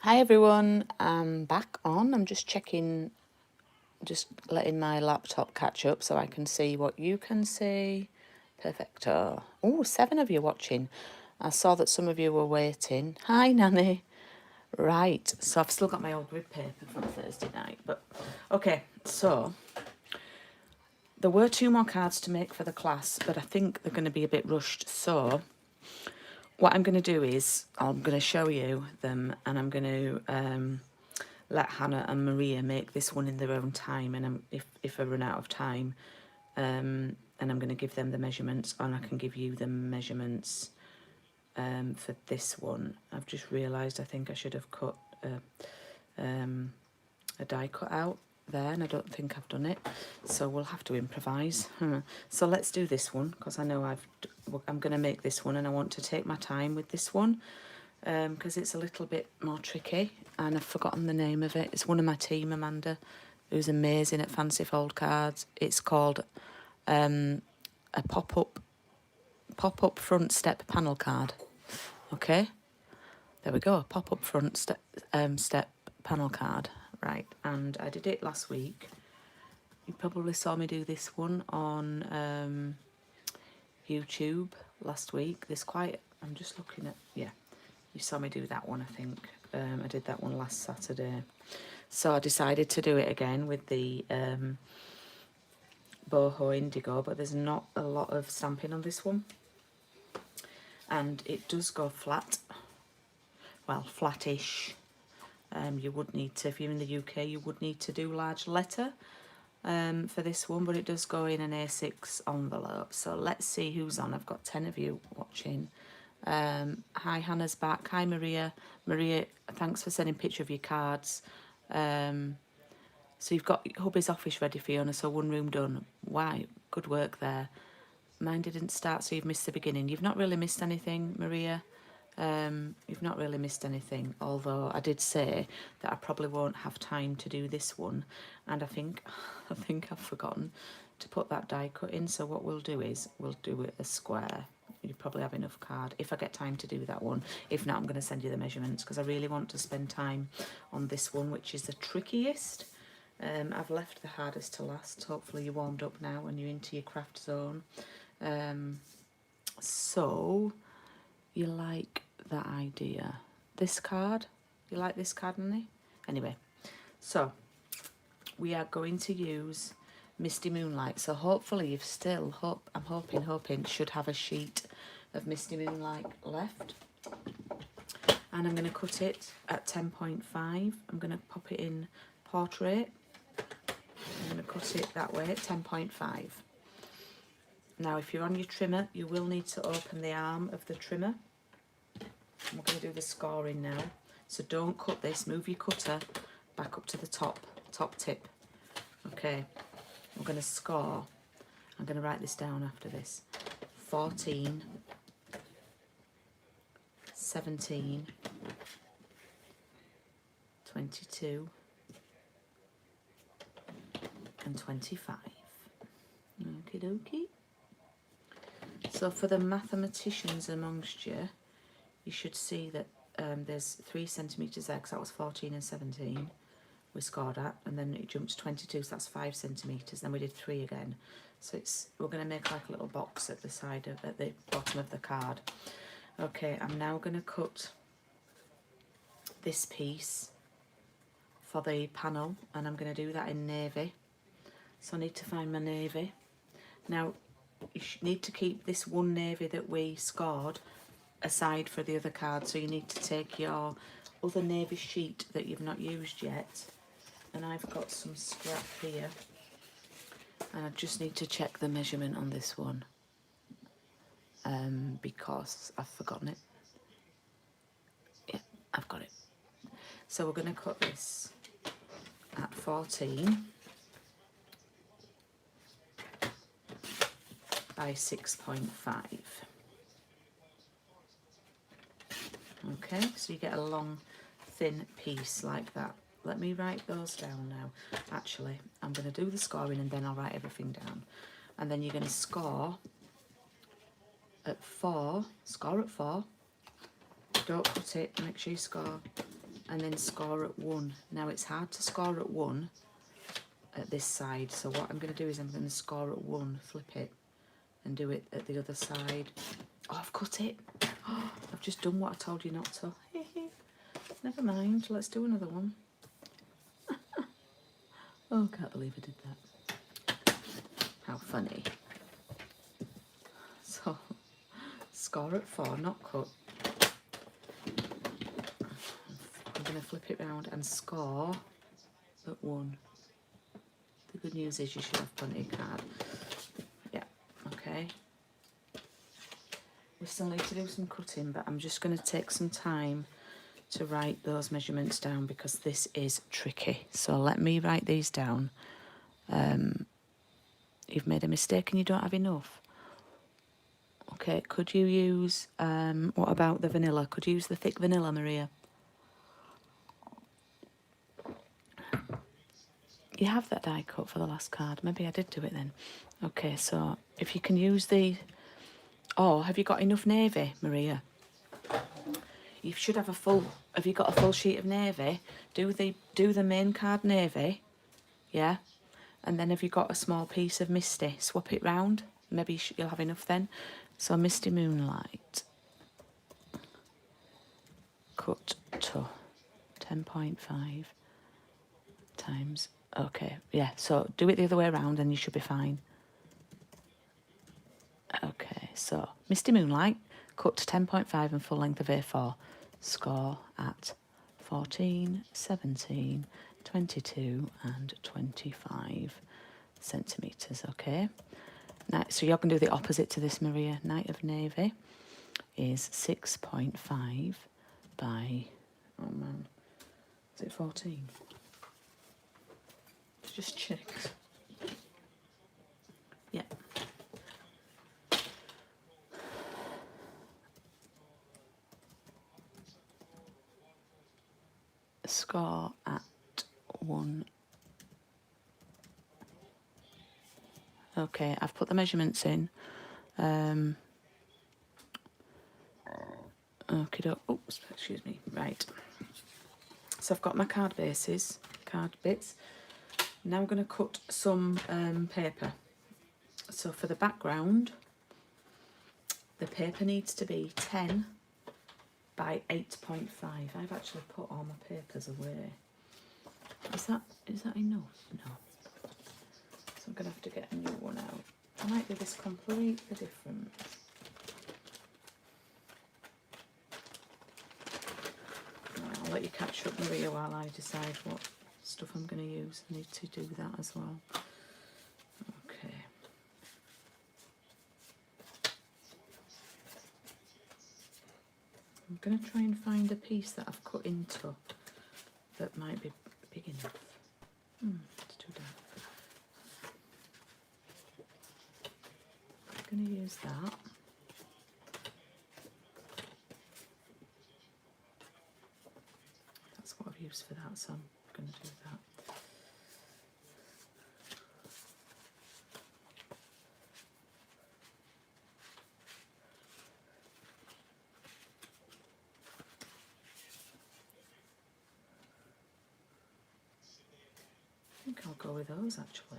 Hi everyone, I'm back on. I'm just checking, just letting my laptop catch up so I can see what you can see. Perfecto. Oh, 7 of you watching. I saw that some of you were waiting. Hi, Nanny. Right, so I've still got my old grid paper from Thursday night, but okay, so there were 2 more cards to make for the class, but I think they're going to be a bit rushed, so what I'm going to do is I'm going to show you them and I'm going to let Hannah and Maria make this one in their own time, and if I run out of time, and I'm going to give them the measurements, and I can give you the measurements for this one. I've just realised I think I should have cut a die cut out there, and I don't think I've done it, so we'll have to improvise. So let's do this one, because I know I'm going to make this one and I want to take my time with this one, because it's a little bit more tricky and I've forgotten the name of it. It's one of my team, Amanda, who's amazing at fancy fold cards. It's called a pop-up front step panel card. Okay, there we go, a pop-up front step panel card. Right, and I did it last week. You probably saw me do this one on YouTube last week. I'm just looking at, yeah, you saw me do that one, I think. I did that one last Saturday. So I decided to do it again with the Boho Indigo, but there's not a lot of stamping on this one. And it does go flat. Well, flattish. You would need to, if you're in the UK, you would need to do large letter for this one, but it does go in an A6 envelope. So let's see who's on. I've got 10 of you watching. Hi, Hannah's back. Hi, Maria. Maria, thanks for sending a picture of your cards. So you've got hubby's office ready, Fiona, so one room done. Wow, good work there. Mine didn't start, so you've missed the beginning. You've not really missed anything, Maria. You've not really missed anything, although I did say that I probably won't have time to do this one, and I think I've forgotten to put that die cut in. So what we'll do is we'll do it a square. You probably have enough card if I get time to do that one. If not, I'm going to send you the measurements, because I really want to spend time on this one, which is the trickiest. I've left the hardest to last. Hopefully you're warmed up now and you're into your craft zone. So you like that idea? This card? You like this card, Nanny? Anyway, so we are going to use Misty Moonlight. So hopefully you've still, I'm hoping, should have a sheet of Misty Moonlight left. And I'm going to cut it at 10.5. I'm going to pop it in portrait. I'm going to cut it that way at 10.5. Now, if you're on your trimmer, you will need to open the arm of the trimmer. We're going to do the scoring now. So don't cut this. Move your cutter back up to the top tip. Okay. We're going to score. I'm going to write this down after this. 14, 17, 22, and 25. Okie dokie. So for the mathematicians amongst you, you should see that there's 3 centimetres there, because that was 14 and 17 we scored at, and then it jumped to 22, so that's 5 centimetres. Then we did 3 again. So we're going to make like a little box at the bottom of the card. Okay, I'm now going to cut this piece for the panel, and I'm going to do that in navy. So I need to find my navy. Now, you need to keep this one navy that we scored aside for the other card, so you need to take your other navy sheet that you've not used yet, and I've got some scrap here, and I just need to check the measurement on this one, because I've forgotten it. Yeah, I've got it. So we're going to cut this at 14 by 6.5. Okay, so you get a long, thin piece like that. Let me write those down now. Actually, I'm going to do the scoring and then I'll write everything down. And then you're going to score at 4. Score at 4. Don't cut it. Make sure you score and then score at 1. Now it's hard to score at 1 at this side, so what I'm going to do is I'm going to score at 1, flip it, and do it at the other side. Oh, I've cut it. Oh, I've just done what I told you not to. Never mind, let's do another one. Oh, I can't believe I did that. How funny. So, score at 4, not cut. I'm going to flip it round and score at 1. The good news is you should have plenty of card. Yeah, okay. We still need to do some cutting, but I'm just going to take some time to write those measurements down because this is tricky. So let me write these down. You've made a mistake and you don't have enough. Okay, could you use, what about the vanilla? Could you use the thick vanilla, Maria? You have that die cut for the last card. Maybe I did do it then. Okay, so if you can use the... Oh, have you got enough navy, Maria? You should have a full... Have you got a full sheet of navy? Do the main card navy, yeah? And then have you got a small piece of Misty? Swap it round. Maybe you'll have enough then. So Misty Moonlight. Cut to 10.5 times... Okay, yeah, so do it the other way around and you should be fine. Okay, so Misty Moonlight, cut to 10.5 and full length of A4. Score at 14, 17, 22 and 25 centimetres, okay? Now, so you're going to do the opposite to this, Maria. Night of Navy is 6.5 by, oh man, is it 14? Just check. Yeah. Score at 1. Okay, I've put the measurements in. Okay, oops, excuse me. Right. So I've got my card bases, card bits. Now I'm going to cut some paper. So for the background, the paper needs to be 10 by 8.5. I've actually put all my papers away. Is that enough? No. So I'm going to have to get a new one out. I might do this completely different. Right, I'll let you catch up, Maria, while I decide what stuff I'm going to use. I need to do that as well. Okay. I'm going to try and find a piece that I've cut into that might be big enough. It's too dark. I'm going to use that. That's what I've used for that, so I'm going to do that. I think I'll go with those actually,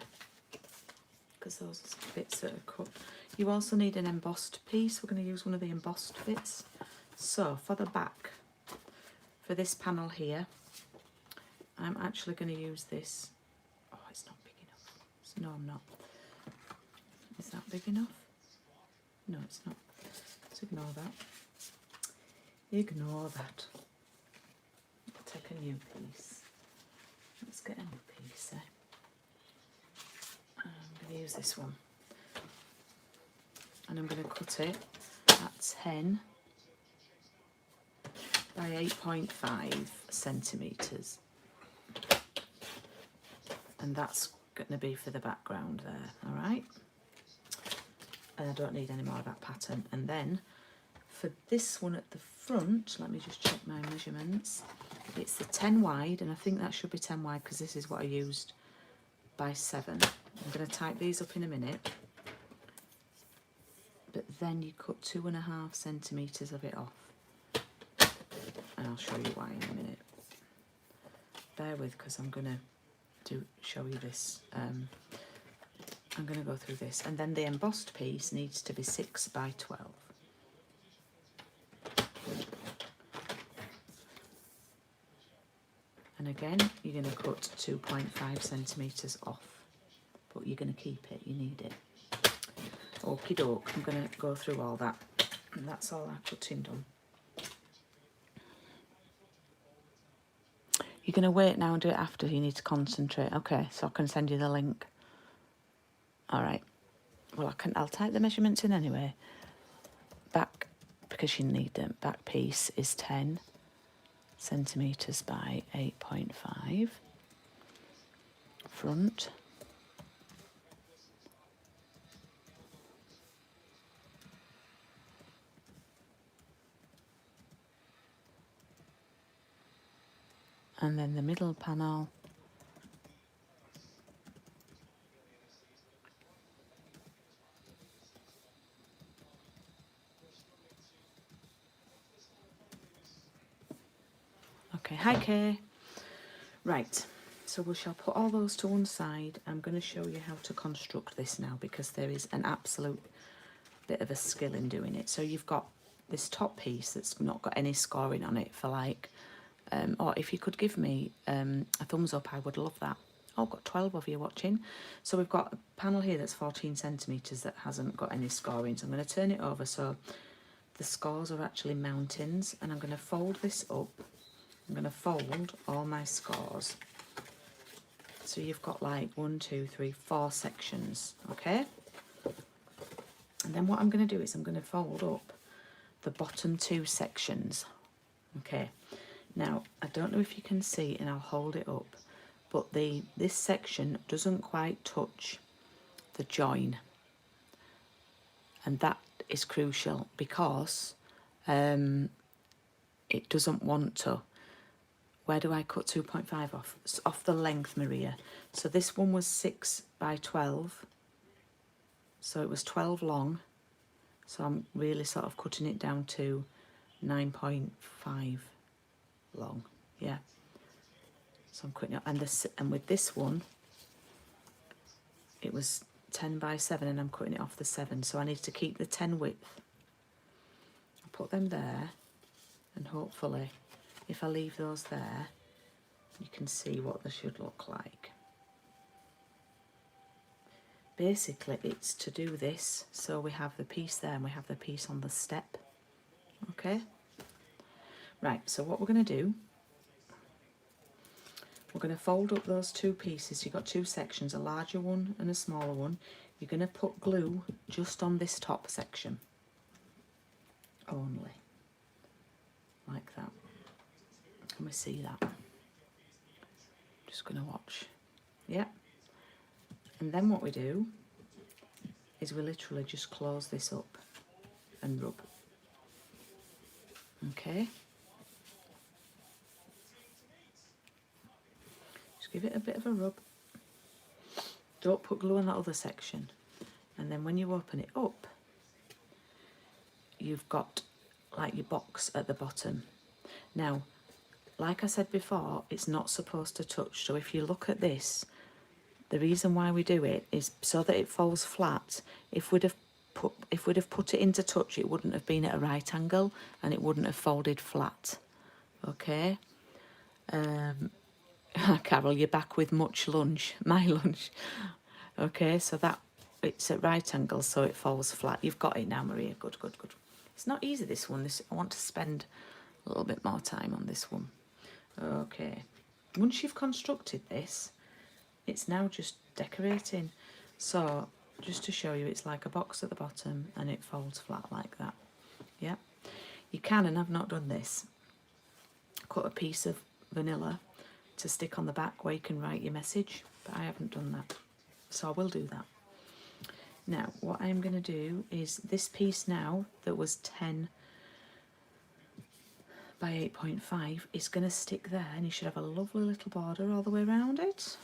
because those are bits that are cut. You also need an embossed piece. We're going to use one of the embossed bits. So for the back, for this panel here, I'm actually going to use this. Oh, it's not big enough. No, I'm not. Is that big enough? No, it's not. Let's ignore that. Ignore that. Take a new piece. Let's get a new piece, eh? I'm going to use this one. And I'm going to cut it at 10 by 8.5 centimetres. And that's going to be for the background there, alright? And I don't need any more of that pattern. And then for this one at the front, let me just check my measurements. It's the 10 wide, and I think that should be 10 wide because this is what I used, by 7. I'm going to type these up in a minute. But then you cut 2.5 centimetres of it off. And I'll show you why in a minute. bear with, because I'm going to show you this. I'm going to go through this, and then the embossed piece needs to be 6 by 12. And again, you're going to cut 2.5 centimetres off, but you're going to keep it, you need it. Okie doke, I'm going to go through all that, and that's all our cutting done. You're going to wait now and do it after, you need to concentrate. Okay, so I can send you the link. All right, well, I'll type the measurements in anyway. Back, because you need them, back piece is 10 centimetres by 8.5. Front. And then the middle panel. Okay, hi Kay. Right, so we shall put all those to one side. I'm going to show you how to construct this now, because there is an absolute bit of a skill in doing it. So you've got this top piece that's not got any scoring on it for like, or if you could give me a thumbs up, I would love that. Oh, I've got 12 of you watching. So we've got a panel here that's 14 centimetres that hasn't got any scoring. So I'm going to turn it over so the scores are actually mountains, and I'm going to fold this up. I'm going to fold all my scores. So you've got like 1, 2, 3, 4 sections, okay? And then what I'm going to do is I'm going to fold up the bottom 2 sections, okay? Now, I don't know if you can see, and I'll hold it up, but this section doesn't quite touch the join. And that is crucial, because it doesn't want to. Where do I cut 2.5 off? It's off the length, Maria. So this one was 6 by 12. So it was 12 long. So I'm really sort of cutting it down to 9.5 long. Yeah. So I'm cutting it, and with this one, it was 10 by 7, and I'm cutting it off the 7. So I need to keep the 10 width. I'll put them there, and hopefully, if I leave those there, you can see what they should look like. Basically, it's to do this, so we have the piece there and we have the piece on the step. Okay? Right, so what we're going to do, we're going to fold up those 2 pieces. You've got 2 sections, a larger one and a smaller one. You're going to put glue just on this top section. Only. Like that. Can we see that? Just going to watch. Yeah. And then what we do is we literally just close this up and rub. Okay. Just give it a bit of a rub. Don't put glue on that other section. And then when you open it up, you've got like your box at the bottom. Now, like I said before, it's not supposed to touch. So if you look at this, the reason why we do it is so that it falls flat. If we'd have put it into touch, it wouldn't have been at a right angle and it wouldn't have folded flat. Okay. Carol, you're back with much lunch. My lunch. Okay, so that it's at right angles, so it falls flat. You've got it now, Maria. Good, good, good. It's not easy, this one. I want to spend a little bit more time on this one. Okay. Once you've constructed this, it's now just decorating. So just to show you, it's like a box at the bottom and it folds flat like that. Yeah. You can, and I've not done this, cut a piece of vanilla to stick on the back where you can write your message, but I haven't done that. So I will do that. Now, what I'm going to do is this piece now that was 10 by 8.5 is going to stick there, and you should have a lovely little border all the way around it.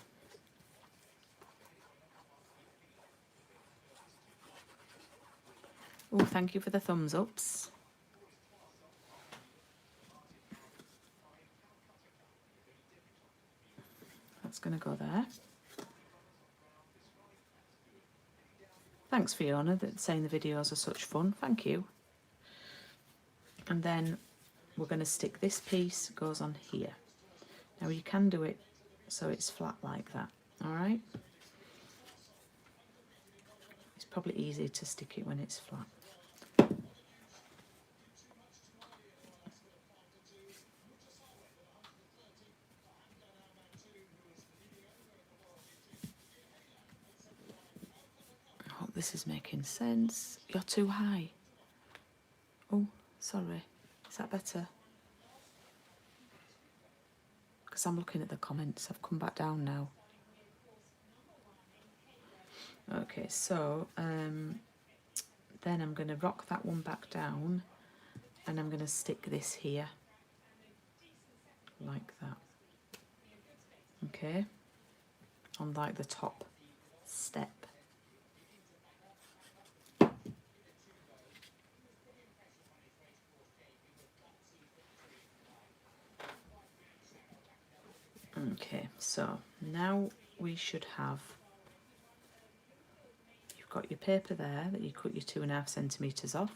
Oh, thank you for the thumbs ups. That's going to go there. Thanks, Fiona, that's saying the videos are such fun. Thank you. And then we're going to stick this piece, goes on here. Now you can do it so it's flat like that, all right? It's probably easier to stick it when it's flat. I hope this is making sense. You're too high. Oh, sorry. Is that better? Because I'm looking at the comments. I've come back down now. Okay, so then I'm going to rock that one back down and I'm going to stick this here like that. Okay, on like the top step. Okay, so now we should have, you've got your paper there that you cut your 2.5 centimetres off,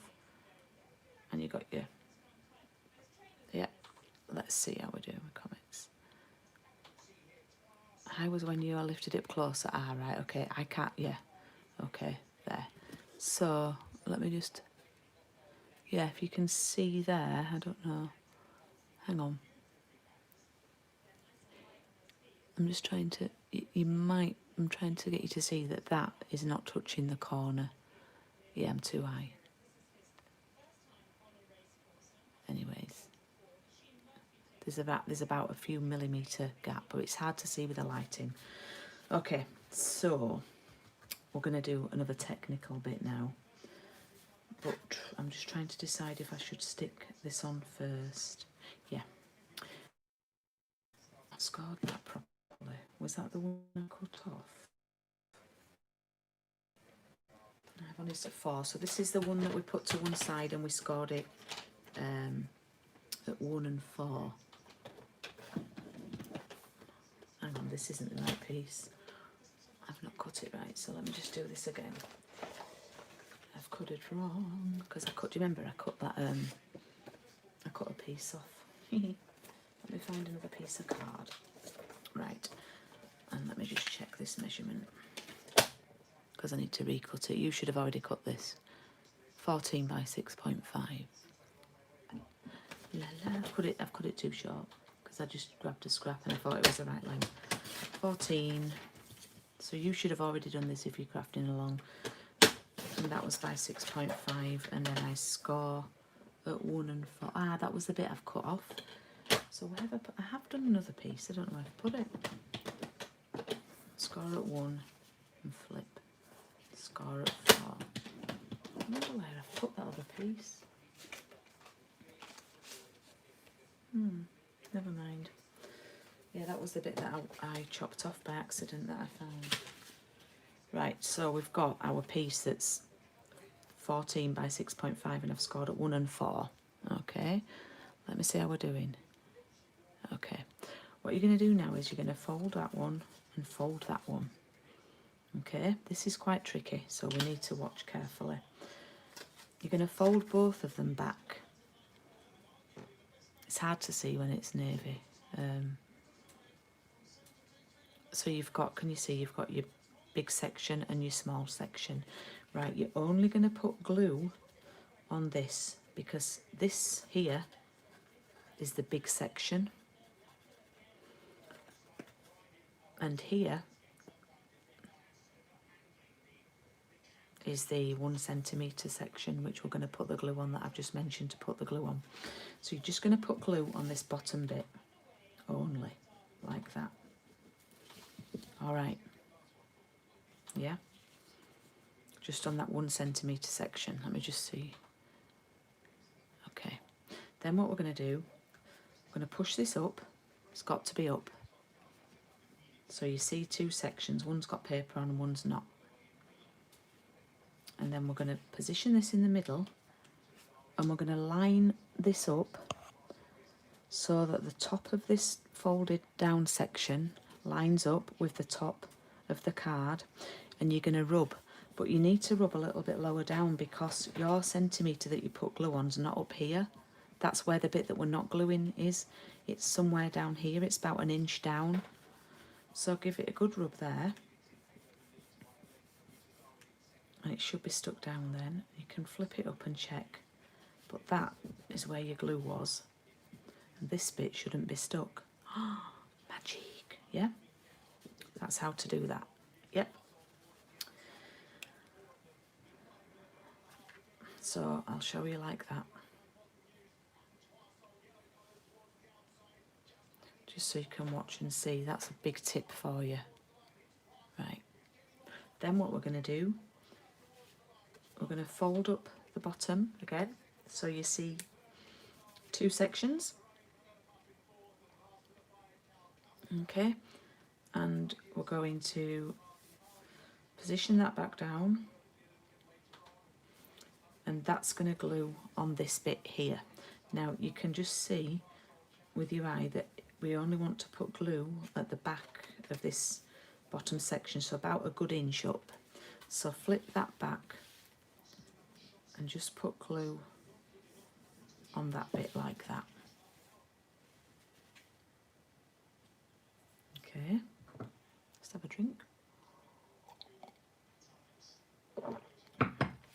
and you got your, yeah, let's see how we're doing with comments. I was when you lifted it closer, ah right, okay, I can't, yeah, okay, there. So let me just, yeah, if you can see there, I don't know, hang on. I'm just trying to, you might, I'm trying to get you to see that that is not touching the corner. Yeah, I'm too high. Anyways, there's about a few millimetre gap, but it's hard to see with the lighting. Okay, so we're going to do another technical bit now. But I'm just trying to decide if I should stick this on first. Yeah. I scored that properly. Was that the one I cut off? I've only set 4, so this is the one that we put to one side and we scored it at 1 and 4. Hang on, this isn't the right piece. I've not cut it right, so let me just do this again. I've cut it wrong because I cut. Do you remember I cut that? I cut a piece off. Let me find another piece of card. Right, and let me just check this measurement because I need to recut it. You should have already cut this. 14 by 6.5. I've cut it too short because I just grabbed a scrap and I thought it was the right length. 14. So you should have already done this if you're crafting along. And that was by 6.5, and then I score at 1 and 4. Ah, that was the bit I've cut off. So where have I put? I have done another piece. I don't know where I've put it. Score at 1 and flip. Score at 4. I wonder where I've put that other piece. Never mind. Yeah, that was the bit that I chopped off by accident that I found. Right, so we've got our piece that's 14 by 6.5 and I've scored at 1 and 4. Okay, let me see how we're doing. Okay, what you're going to do now is you're going to fold that one and fold that one. Okay, this is quite tricky, so we need to watch carefully. You're going to fold both of them back. It's hard to see when it's navy. So you've got, can you see, you've got your big section and your small section. Right, you're only going to put glue on this because this here is the big section. And here is the 1 centimetre section, which we're going to put the glue on that I've just mentioned to put the glue on. So you're just going to put glue on this bottom bit only, like that. All right. Yeah. Just on that 1 centimetre section. Let me just see. Okay. Then what we're going to do, we're going to push this up. It's got to be up. So you see 2 sections. One's got paper on and one's not. And then we're going to position this in the middle and we're going to line this up so that the top of this folded down section lines up with the top of the card, and you're going to rub, but you need to rub a little bit lower down because your centimetre that you put glue on's not up here. That's where the bit that we're not gluing is. It's somewhere down here. It's about an inch down. So give it a good rub there. And it should be stuck down then. You can flip it up and check. But that is where your glue was. And this bit shouldn't be stuck. Magic. Yeah? That's how to do that. Yep. So I'll show you like that. Just so you can watch and see. That's a big tip for you. Right. Then what we're going to do, we're going to fold up the bottom again. So you see 2 sections. Okay. And we're going to position that back down. And that's going to glue on this bit here. Now you can just see with your eye that we only want to put glue at the back of this bottom section, so about a good inch up. So flip that back and just put glue on that bit like that. Okay, let's have a drink.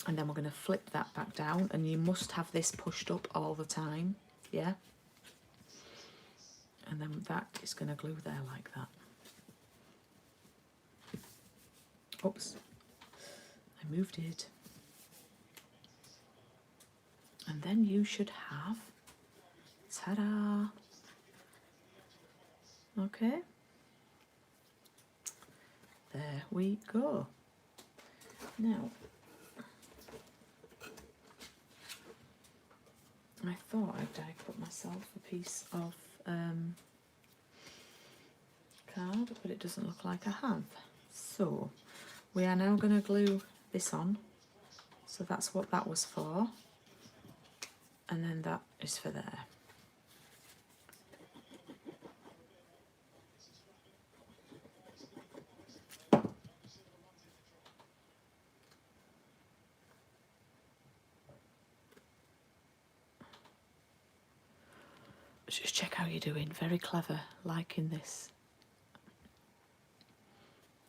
And then we're going to flip that back down, and you must have this pushed up all the time, yeah? And then that is going to glue there like that. Oops, I moved it. And then you should have, ta-da! Okay. There we go. Now, I thought I'd die cut myself a piece of card, but it doesn't look like I have. So we are now going to glue this on. So that's what that was for. And then that is for there. Just check how you're doing. Very clever, liking this.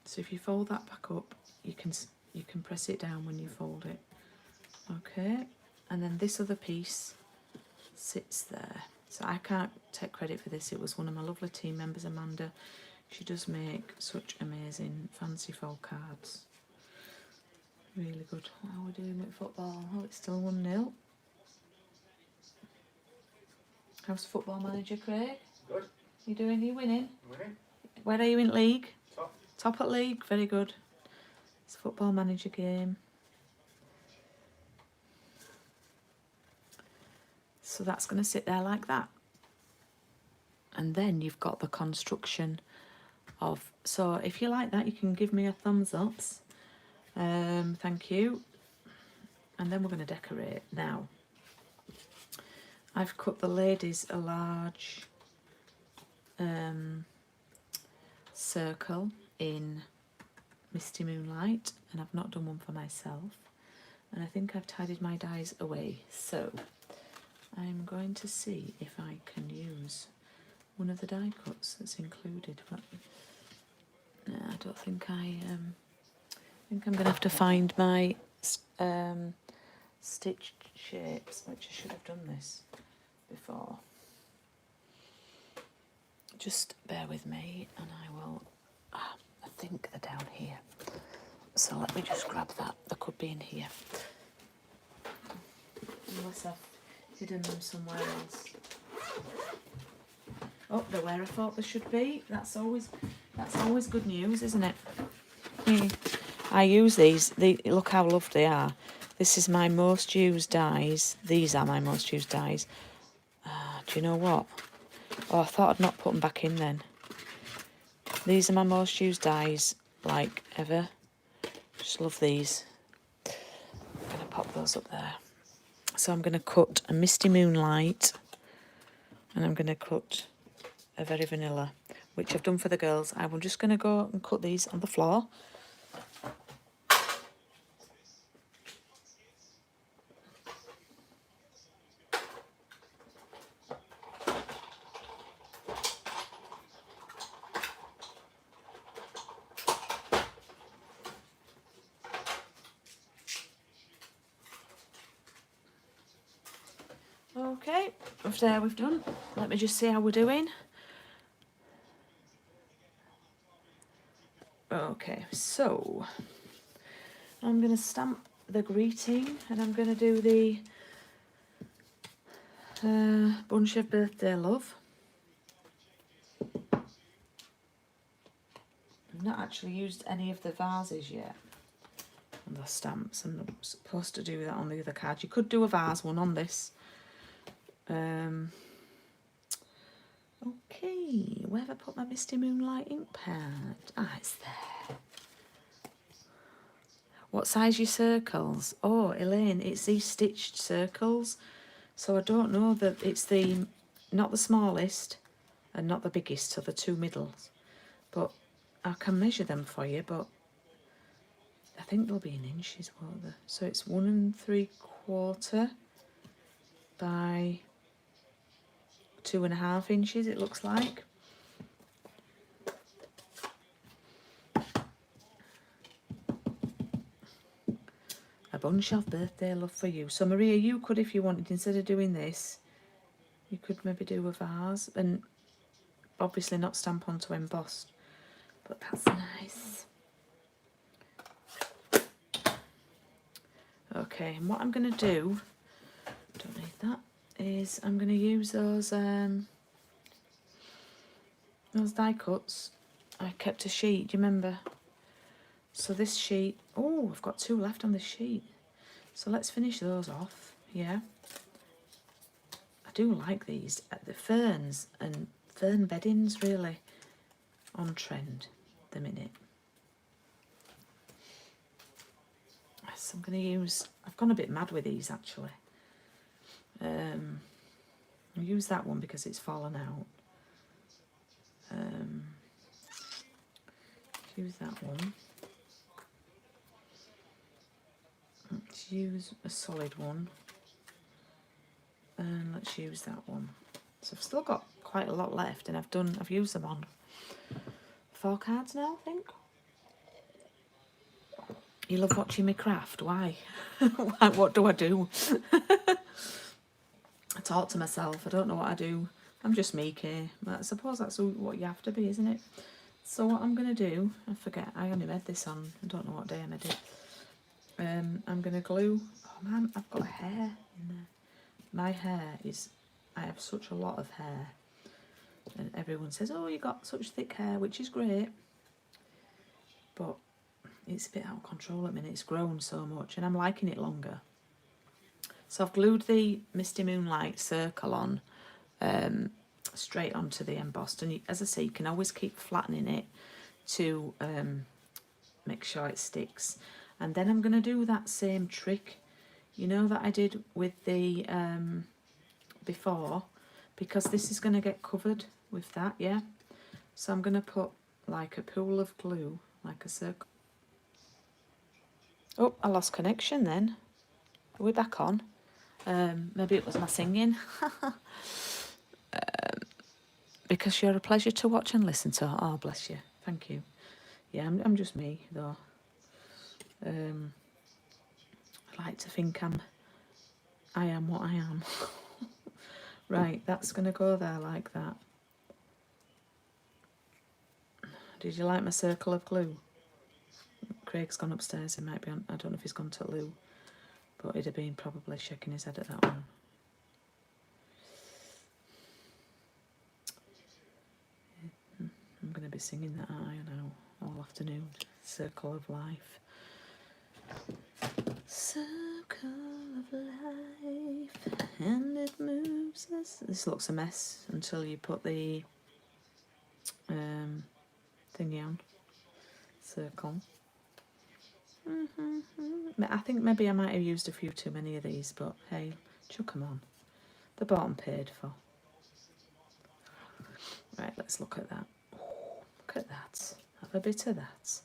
So if you fold that back up, you can press it down when you fold it. Okay, and then this other piece sits there. So I can't take credit for this. It was one of my lovely team members, Amanda. She does make such amazing fancy fold cards. Really good. How are we doing with football? Oh, it's still 1-0. How's Football Manager, Craig? Good. You doing? Are you winning? Winning. Where are you in league? Top. Top at league. Very good. It's a Football Manager game. So that's going to sit there like that. And then you've got the construction of... So if you like that, you can give me a thumbs up. Thank you. And then we're going to decorate now. I've cut the ladies a large circle in Misty Moonlight, and I've not done one for myself. And I think I've tidied my dies away. So I'm going to see if I can use one of the die cuts that's included. But no, I don't think I think I'm going to have to find my stitched shapes, which I should have done this before. Just bear with me and I will, I think they're down here. So let me just grab that. They could be in here. Unless I've hidden them somewhere else. Oh, they're where I thought they should be. That's always good news, isn't it? I use these. Look how lovely they are. This is my most used dies. These are my most used dies. Do you know what? Oh, I thought I'd not put them back in then. These are my most used dies, like, ever. Just love these. I'm going to pop those up there. So I'm going to cut a Misty Moonlight, and I'm going to cut a Very Vanilla which I've done for the girls, I'm just going to go and cut these on the floor. Okay, there we've done. Let me just see how we're doing. Okay, so I'm going to stamp the greeting, and I'm going to do the bunch of birthday love. I've not actually used any of the vases yet on the stamps. I'm not supposed to do that on the other card. You could do a vase one on this. Okay, where have I put my Misty Moonlight ink pad? Ah, it's there. What size are your circles? Oh, Elaine, it's these stitched circles. So I don't know that it's the, not the smallest and not the biggest, so the two middles. But I can measure them for you, but I think they'll be in inches, won't they? So it's 1 3/4 by 2.5 inches, it looks like. A bunch of birthday love for you. So Maria, you could, if you wanted, instead of doing this, you could maybe do a vase, and obviously not stamp onto embossed, but that's nice. Okay, and what I'm going to do, don't need that, is I'm going to use those die cuts. I kept a sheet, do you remember? So this sheet, oh, I've got 2 left on this sheet. So let's finish those off, yeah. I do like these. The ferns and fern beddings really on trend at the minute. So I'm going to use, I've gone a bit mad with these actually. I'll use that one because it's fallen out. Use that one. Let's use a solid one. And let's use that one. So I've still got quite a lot left, and I've used them on 4 cards now, I think. You love watching me craft, why? What do I do? I talk to myself, I don't know what I do. I'm just Mickey. I suppose that's what you have to be, isn't it? So what I'm going to do, I forget, I only made this on, I don't know what day I made it. I'm going to glue, oh man, I've got hair in there. My hair is, I have such a lot of hair. And everyone says, oh, you got such thick hair, which is great. But it's a bit out of control at the minute, it's grown so much, and I'm liking it longer. So I've glued the Misty Moonlight circle on, straight onto the embossed, and as I say, you can always keep flattening it to make sure it sticks. And then I'm going to do that same trick, you know, that I did with the before, because this is going to get covered with that, yeah. So I'm going to put like a pool of glue, like a circle. Oh, I lost connection then. Are we back on? Maybe it was my singing. Because you're a pleasure to watch and listen to. Oh, bless you. Thank you. Yeah, I'm just me, though. I like to think I am what I am. Right, that's going to go there like that. Did you like my circle of glue? Craig's gone upstairs. He might be on, I don't know if he's gone to loo, but he'd have been probably shaking his head at that one. I'm going to be singing that, I know, all afternoon. Circle of life. Circle of life, and it moves us. This looks a mess until you put the thingy on. Circle. I think maybe I might have used a few too many of these, but hey, chuck them on. The bottom paid for. Right, let's look at that. Look at that. Have a bit of that.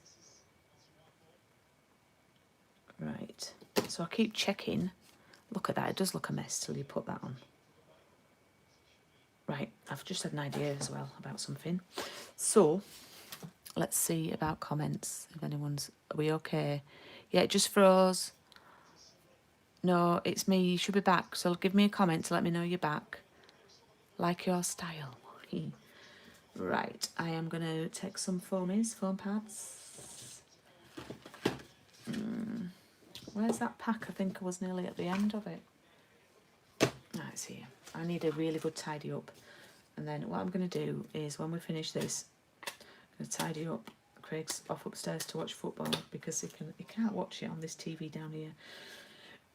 Right. So I keep checking. Look at that. It does look a mess till you put that on. Right. I've just had an idea as well about something. So let's see about comments. If anyone's... Are we okay? Yeah, it just froze. No, it's me. You should be back. So give me a comment to let me know you're back. Like your style. Right. I am going to take some foam pads. Where's that pack? I think I was nearly at the end of it. Ah, it's here. I need a really good tidy up. And then what I'm going to do is when we finish this, I'm going to tidy up. Craig's off upstairs to watch football because he can't watch it on this TV down here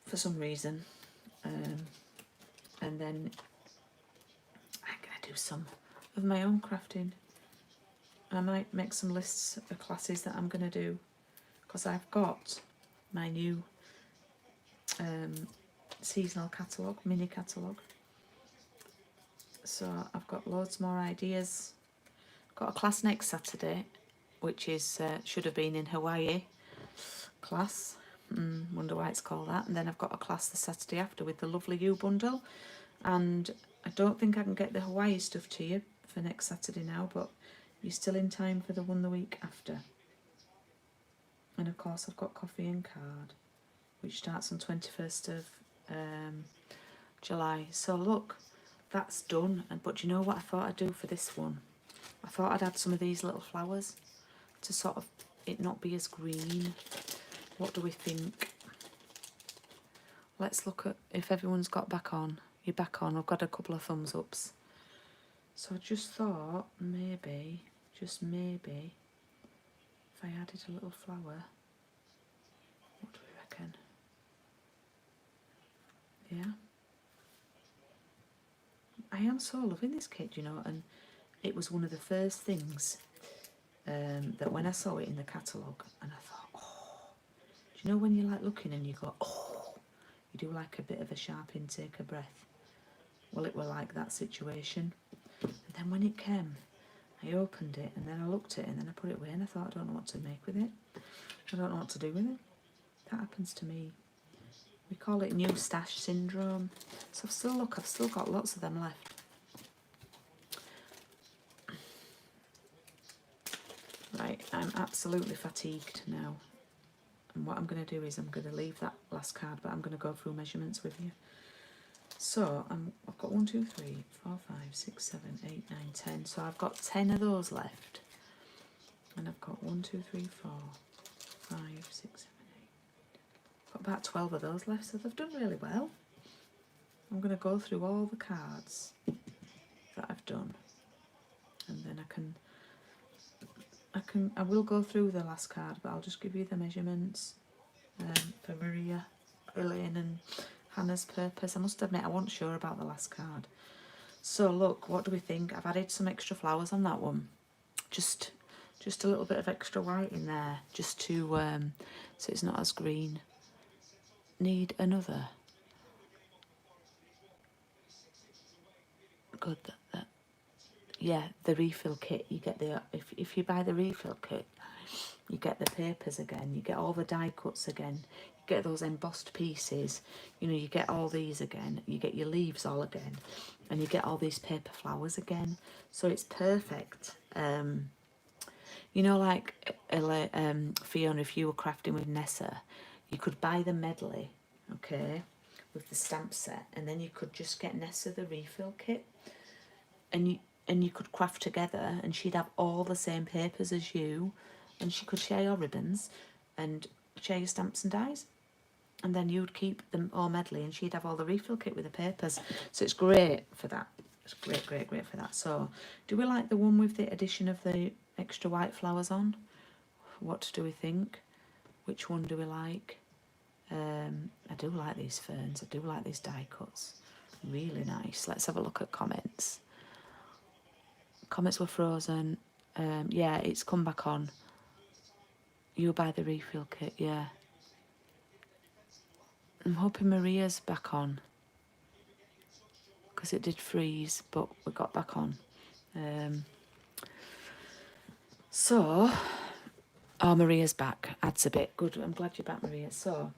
for some reason. And then I'm going to do some of my own crafting. I might make some lists of classes that I'm going to do because I've got my new seasonal catalogue, mini catalogue. So I've got loads more ideas. Got a class next Saturday, which is should have been in Hawaii class. Wonder why it's called that. And then I've got a class the Saturday after with the lovely U bundle. And I don't think I can get the Hawaii stuff to you for next Saturday now, but you're still in time for the one the week after. And of course I've got Coffee and Card, which starts on 21st of July. So look, that's done. But you know what I thought I'd do for this one? I thought I'd add some of these little flowers to sort of it not be as green. What do we think? Let's look at if everyone's got back on. You're back on. I've got a couple of thumbs ups. So I just thought maybe, just maybe, if I added a little flower, what do we reckon? Yeah. I am so loving this kit, you know, and it was one of the first things that when I saw it in the catalogue, and I thought, oh, do you know when you like looking and you go, oh, you do like a bit of a sharp intake of breath? Well, it were like that situation. And then when it came, I opened it and then I looked at it and then I put it away and I thought, I don't know what to make with it. I don't know what to do with it. That happens to me. We call it new stash syndrome. So I've still got lots of them left. Right, I'm absolutely fatigued now. And what I'm going to do is I'm going to leave that last card, but I'm going to go through measurements with you. So I've got 1, 2, 3, 4, 5, 6, 7, 8, 9, 10. So I've got 10 of those left. And I've got 1, 2, 3, 4, 5, 6, 7, 8. Got about 12 of those left, so they've done really well. I'm going to go through all the cards that I've done. And then I will go through the last card, but I'll just give you the measurements for Maria, Elaine and Hannah's purpose. I must admit I wasn't sure about the last card. So look, what do we think? I've added some extra flowers on that one. Just a little bit of extra white in there, just to so it's not as green. Need another. Good. Yeah, the refill kit. You get the if you buy the refill kit, you get the papers again. You get all the die cuts again. You get those embossed pieces. You know, you get all these again. You get your leaves all again, and you get all these paper flowers again. So it's perfect. You know, like Fiona, if you were crafting with Nessa, you could buy the medley, okay, with the stamp set, and then you could just get Nessa the refill kit, and you could craft together, and she'd have all the same papers as you, and she could share your ribbons and share your stamps and dies, and then you'd keep them all medley, and she'd have all the refill kit with the papers. So it's great for that. It's great for that. So do we like the one with the addition of the extra white flowers on? What do we think? Which one do we like? I do like these ferns. I do like these die cuts. Really nice. Let's have a look at comments. Comments were frozen. Yeah, it's come back on. You buy the refill kit, yeah. I'm hoping Maria's back on, because it did freeze, but we got back on. So, oh, Maria's back. Adds a bit. Good. I'm glad you're back, Maria. So,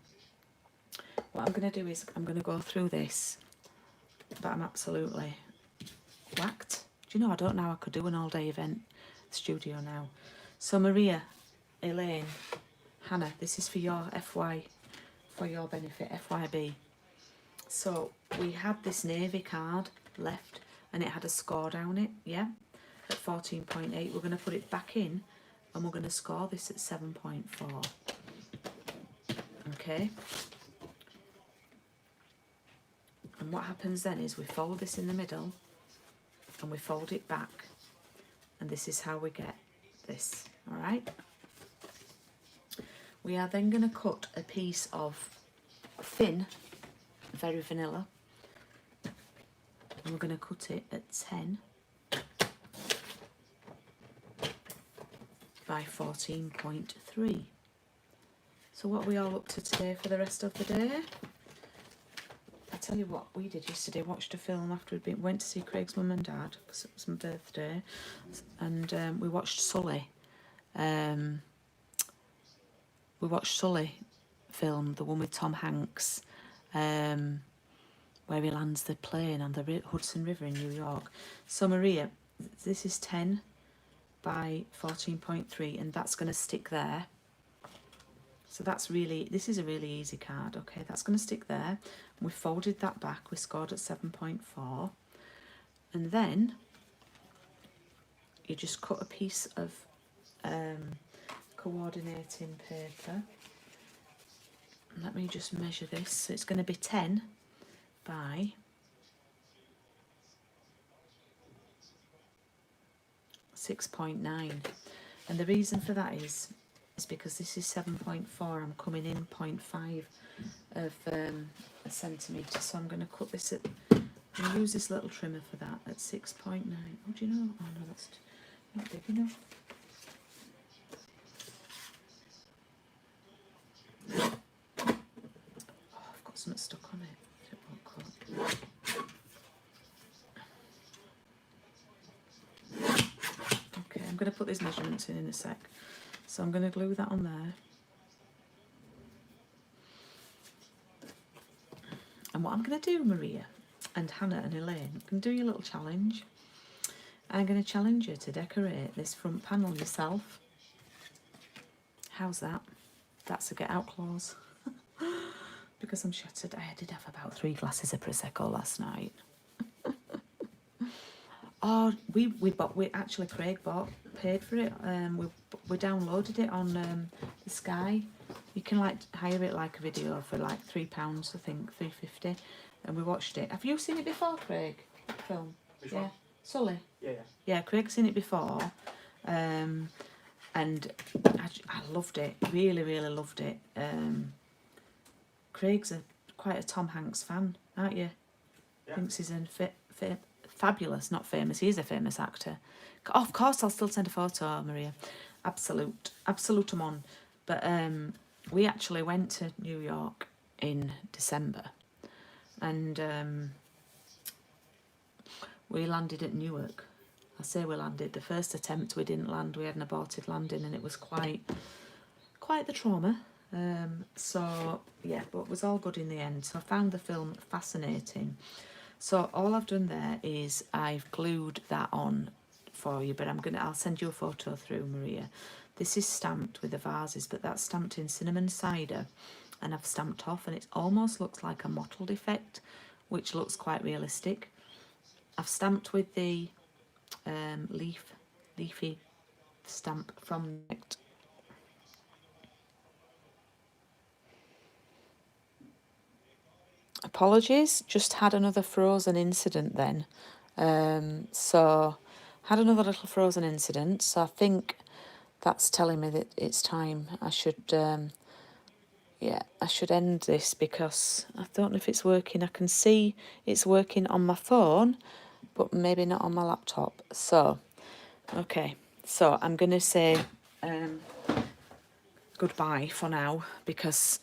what I'm going to do is I'm going to go through this, but I'm absolutely whacked. Do you know, I don't know how I could do an all-day event studio now. So, Maria, Elaine, Hannah, this is for your FY, for your benefit, FYB. So, we had this navy card left, and it had a score down it, yeah, at 14.8. We're going to put it back in, and we're going to score this at 7.4. Okay. And what happens then is we fold this in the middle, and we fold it back, and this is how we get this, all right? We are then going to cut a piece of thin, very vanilla, and we're going to cut it at 10 by 14.3. So what are we all up to today for the rest of the day? I tell you what we did yesterday, watched a film after went to see Craig's mum and dad, because it was my birthday, and we watched Sully. We watched Sully film, the one with Tom Hanks, where he lands the plane on the Hudson River in New York. So Maria, this is 10 by 14.3, and that's going to stick there. So that's really, this is a really easy card, okay? That's going to stick there. We folded that back, we scored at 7.4. And then you just cut a piece of coordinating paper. Let me just measure this. So it's going to be 10 by 6.9. And the reason for that is because this is 7.4, I'm coming in 0.5 of a centimetre. So I'm going to cut this at, I'm going to use this little trimmer for that at 6.9. Oh, do you know? Oh no, that's not big enough. Oh, I've got something stuck on it. It won't cut. Okay, I'm going to put these measurements in a sec. So I'm going to glue that on there. And what I'm going to do, Maria and Hannah and Elaine, I'm going to do your little challenge. I'm going to challenge you to decorate this front panel yourself. How's that? That's a get out clause. Because I'm shattered. I did have about 3 glasses of Prosecco last night. Oh, we actually Craig paid for it. We downloaded it on the Sky. You can like hire it like a video for like £3, I think, £3.50, and we watched it. Have you seen it before, Craig? That film? Which yeah. one? Sully. Yeah. Yeah, Craig's seen it before, and I loved it. Really, really loved it. Craig's quite a Tom Hanks fan, aren't you? Yeah. Thinks he's fabulous, not famous. He is a famous actor. Oh, of course, I'll still send a photo, Maria. Absolute on. But we actually went to New York in December, and we landed at Newark. I say we landed. The first attempt we didn't land. We had an aborted landing, and it was quite the trauma. So yeah, but it was all good in the end. So I found the film fascinating. So all I've done there is I've glued that on for you, but I'll send you a photo through, Maria. This is stamped with the vases, but that's stamped in cinnamon cider, and I've stamped off, and it almost looks like a mottled effect, which looks quite realistic. I've stamped with the leafy stamp from Next. Apologies, just had another frozen incident then. So had another little frozen incident, so I think that's telling me that it's time. I should I should end this, because I don't know if it's working. I can see it's working on my phone, but maybe not on my laptop. So okay, so I'm gonna say goodbye for now, because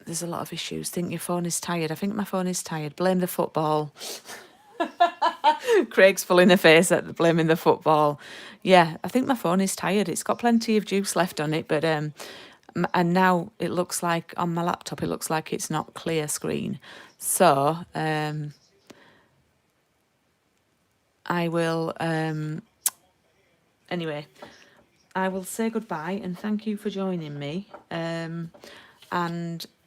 there's a lot of issues. Think your phone is tired. I think my phone is tired. Blame the football. Craig's full in the face at blaming the football. Yeah, I think my phone is tired. It's got plenty of juice left on it, but and now it looks like on my laptop, it looks like it's not clear screen. So I will anyway, I will say goodbye and thank you for joining me. And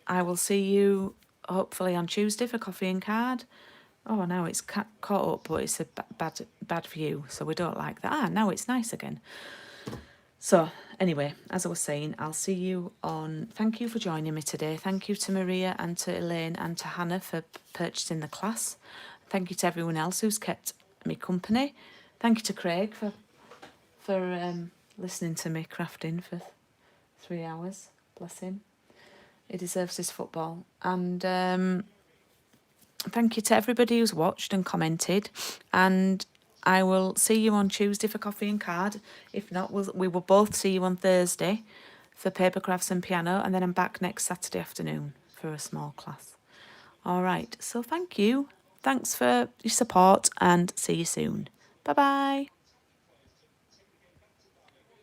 I will see you hopefully on Tuesday for coffee and card. Oh, now it's caught up, but it's a bad view, so we don't like that. Ah, now it's nice again. So anyway, as I was saying, I'll see you on... Thank you for joining me today. Thank you to Maria and to Elaine and to Hannah for purchasing the class. Thank you to everyone else who's kept me company. Thank you to Craig for listening to me crafting for 3 hours. Bless him. He deserves his football. And thank you to everybody who's watched and commented. And I will see you on Tuesday for coffee and card. If not, we will both see you on Thursday for paper crafts and piano. And then I'm back next Saturday afternoon for a small class. All right. So thank you. Thanks for your support and see you soon. Bye-bye.